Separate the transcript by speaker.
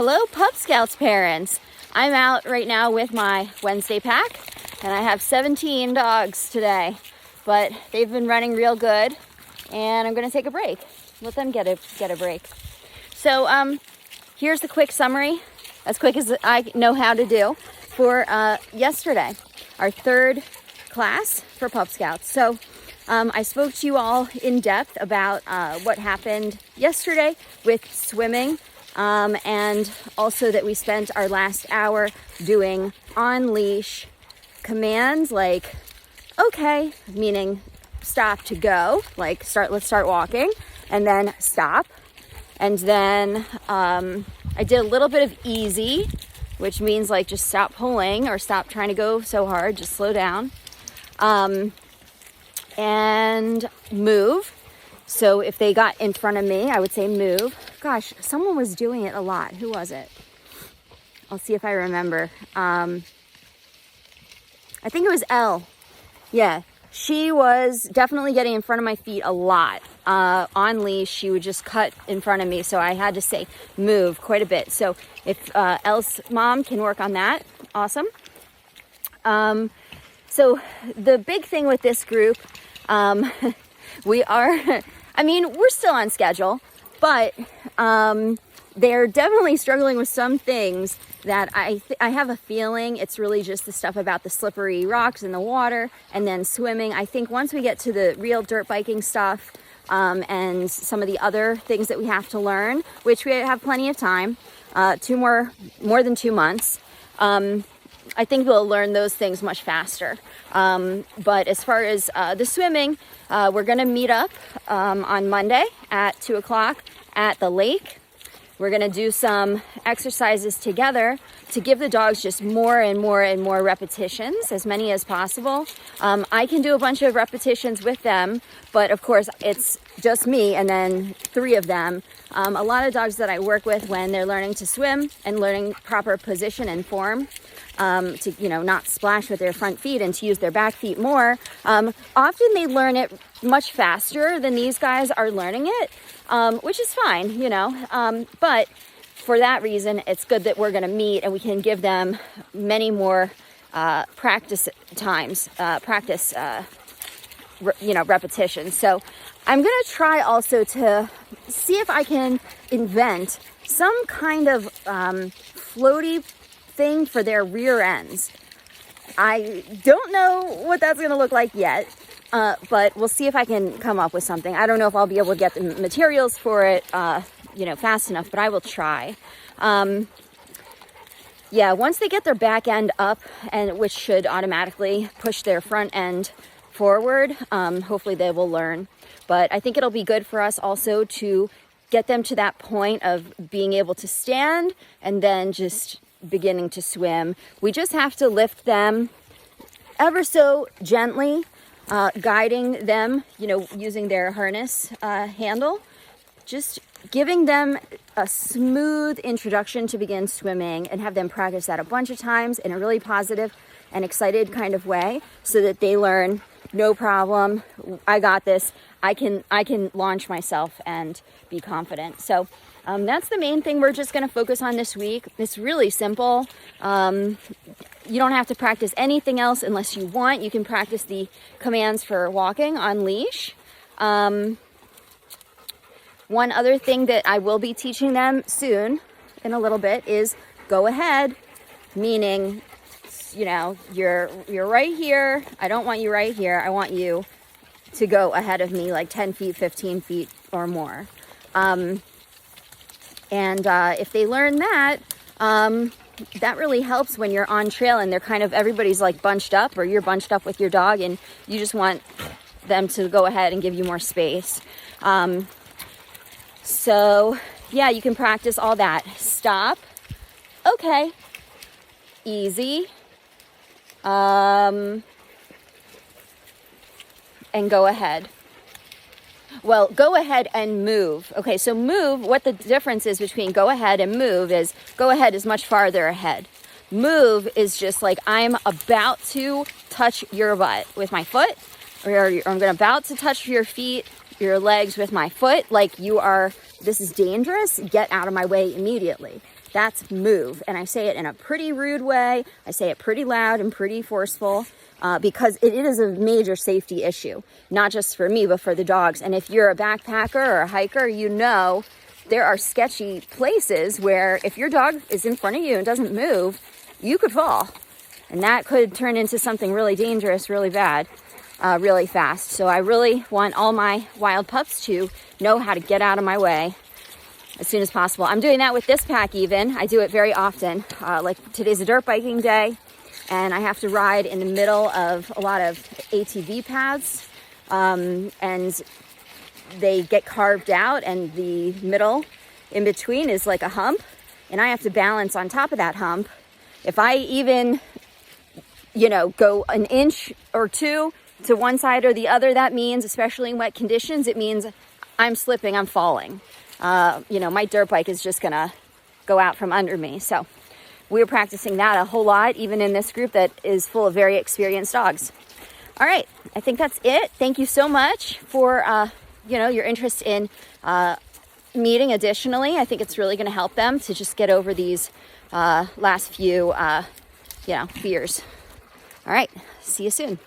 Speaker 1: Hello, PupScouts parents. I'm out right now with my Wednesday pack, and I have 17 dogs today, but they've been running real good, and I'm gonna take a break. Let them get a break. So here's the quick summary, as quick as I know how to do, for yesterday, our third class for PupScouts. So I spoke to you all in depth about what happened yesterday with swimming, and also that we spent our last hour doing on-leash commands like okay, meaning stop to go, like let's start walking, and then stop. And then I did a little bit of easy, which means like just stop pulling or stop trying to go so hard, just slow down. And move. So if they got in front of me, I would say move. Gosh, someone was doing it a lot. Who was it? I'll see if I remember. I think it was Elle. Yeah, she was definitely getting in front of my feet a lot. On leash, she would just cut in front of me, so I had to say move quite a bit. So if Elle's mom can work on that, awesome. So the big thing with this group, we're still on schedule, but they're definitely struggling with some things that I have a feeling it's really just the stuff about the slippery rocks in the water and then swimming. I think once we get to the real dirt biking stuff and some of the other things that we have to learn, which we have plenty of time, more than 2 months, I think we'll learn those things much faster. But as far as the swimming, we're going to meet up on Monday at 2 o'clock at the lake. We're going to do some exercises together to give the dogs just more and more and more repetitions, as many as possible. I can do a bunch of repetitions with them, but of course it's just me and then 3 of them. A lot of dogs that I work with when they're learning to swim and learning proper position and form, to not splash with their front feet and to use their back feet more, often they learn it much faster than these guys are learning it, which is fine, but for that reason it's good that we're going to meet and we can give them many more practice times, repetitions. So I'm going to try also to see if I can invent some kind of floaty thing for their rear ends. I don't know what that's going to look like yet, but we'll see if I can come up with something. I don't know if I'll be able to get the materials for it, fast enough, but I will try. Once they get their back end up, and which should automatically push their front end forward, hopefully they will learn. But I think it'll be good for us also to get them to that point of being able to stand and then just beginning to swim. We just have to lift them ever so gently, guiding them, using their harness handle, just giving them a smooth introduction to begin swimming and have them practice that a bunch of times in a really positive and excited kind of way so that they learn, no problem, I got this, I can launch myself and be confident. So that's the main thing we're just going to focus on this week. It's really simple. You don't have to practice anything else unless you want. You can practice the commands for walking on leash. One other thing that I will be teaching them soon, in a little bit, is go ahead, meaning, you're right here. I don't want you right here. I want you to go ahead of me like 10 feet, 15 feet or more. And if they learn that, that really helps when you're on trail and everybody's like bunched up, or you're bunched up with your dog and you just want them to go ahead and give you more space. So yeah, you can practice all that. Stop. Okay. Easy. And go ahead. Well, go ahead and move. Okay, so move, what the difference is between go ahead and move is go ahead is much farther ahead. Move is just like I'm about to touch your butt with my foot, or I'm about to touch your feet, your legs with my foot, like this is dangerous, get out of my way immediately. That's move. And I say it in a pretty rude way. I say it pretty loud and pretty forceful because it is a major safety issue, not just for me, but for the dogs. And if you're a backpacker or a hiker, you know there are sketchy places where if your dog is in front of you and doesn't move, you could fall. And that could turn into something really dangerous, really bad, really fast. So I really want all my wild pups to know how to get out of my way as soon as possible. I'm doing that with this pack even. I do it very often. Like today's a dirt biking day, and I have to ride in the middle of a lot of ATV paths, and they get carved out, and the middle in between is like a hump, and I have to balance on top of that hump. If I even, go an inch or two to one side or the other, that means, especially in wet conditions, it means I'm slipping, I'm falling. My dirt bike is just gonna go out from under me. So we're practicing that a whole lot, even in this group that is full of very experienced dogs. All right, I think that's it. Thank you so much for, your interest in meeting additionally. I think it's really gonna help them to just get over these last few, fears. All right, see you soon.